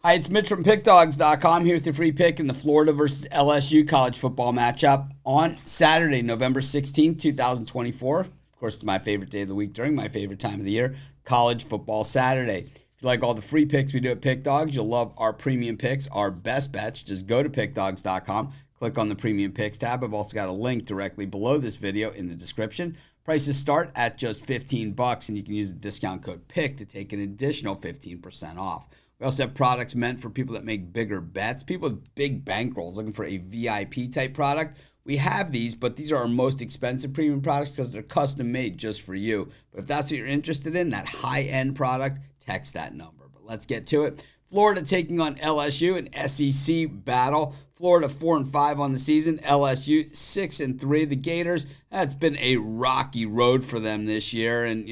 Hi, it's Mitch from Pickdawgz.com here with your free pick in the Florida versus LSU college football matchup on Saturday, November 16th, 2024. Of course, it's my favorite day of the week during my favorite time of the year, College Football Saturday. If you like all the free picks we do at Pickdawgz, you'll love our premium picks, our best bets. Just go to Pickdawgz.com, click on the premium picks tab. I've also got a link directly below this video in the description. Prices start at just $15, and you can use the discount code PICK to take an additional 15% off. We also have products meant for people that make bigger bets, people with big bankrolls looking for a VIP type product. We have these, but these are our most expensive premium products because they're custom made just for you. But if that's what you're interested in, that high-end product, text that number. But let's get to it. Florida taking on LSU, an SEC battle. Florida 4-5 on the season. LSU 6-3. The Gators, that's been a rocky road for them this year. And,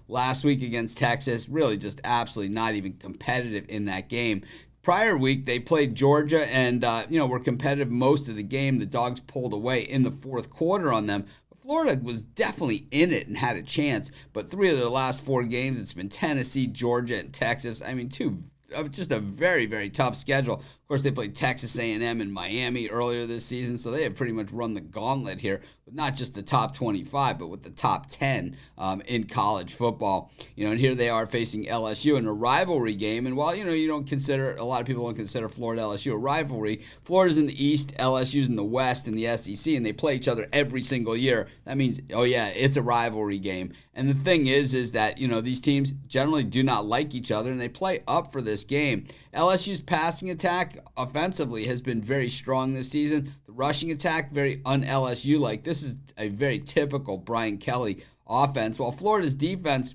last week against Texas, really just absolutely not even competitive in that game. Prior week, they played Georgia and, were competitive most of the game. The Dogs pulled away in the fourth quarter on them. Florida was definitely in it and had a chance. But 3 of their last 4 games, it's been Tennessee, Georgia, and Texas. I mean, just a very, very tough schedule. Of course, they played Texas A&M and Miami earlier this season, so they have pretty much run the gauntlet here with not just the top 25, but with the top 10 in college football. And here they are facing LSU in a rivalry game. And while, you don't consider, a lot of people don't consider Florida LSU a rivalry, Florida's in the East, LSU's in the West in the SEC, and they play each other every single year. That means, oh yeah, it's a rivalry game. And the thing is that, these teams generally do not like each other, and they play up for this game. LSU's passing attack offensively has been very strong this season. The rushing attack, very un-LSU-like. This is a very typical Brian Kelly offense, while Florida's defense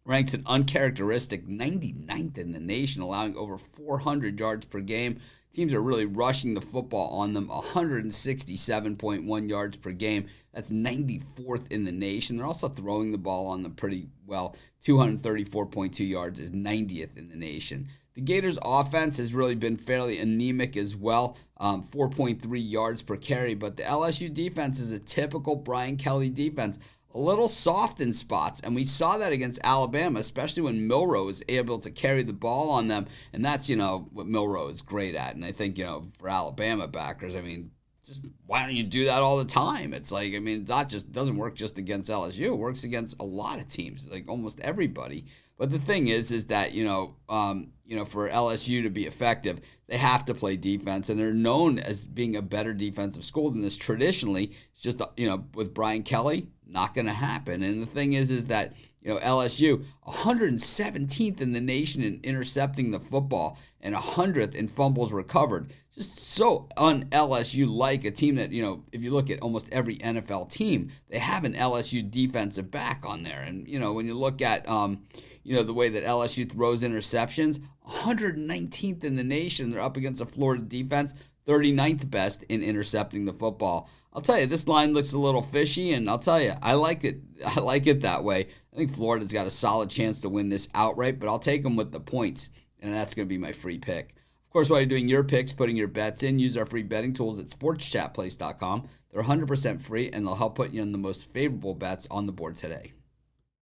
ranks an uncharacteristic 99th in the nation, allowing over 400 yards per game. Teams are really rushing the football on them, 167.1 yards per game. That's 94th in the nation. They're also throwing the ball on them pretty well. 234.2 yards is 90th in the nation. The Gators' offense has really been fairly anemic as well, 4.3 yards per carry. But the LSU defense is a typical Brian Kelly defense, a little soft in spots. And we saw that against Alabama, especially when Milroe was able to carry the ball on them. And that's, what Milroe is great at. And I think, for Alabama backers, just why don't you do that all the time? It's like, it's not just, doesn't work just against LSU. It works against a lot of teams, like almost everybody. But the thing is that, for LSU to be effective, they have to play defense, and they're known as being a better defensive school than this traditionally. It's just, with Brian Kelly, not going to happen. And the thing is that, LSU, 117th in the nation in intercepting the football and 100th in fumbles recovered. Just so un-LSU-like, a team that, if you look at almost every NFL team, they have an LSU defensive back on there. And, when you look at, the way that LSU throws interceptions, 119th in the nation. They're up against a Florida defense, 39th best in intercepting the football. I'll tell you, this line looks a little fishy, and I'll tell you, I like it. I like it that way. I think Florida's got a solid chance to win this outright, but I'll take them with the points, and that's going to be my free pick. Of course, while you're doing your picks, putting your bets in, use our free betting tools at sportschatplace.com. They're 100% free, and they'll help put you in the most favorable bets on the board today.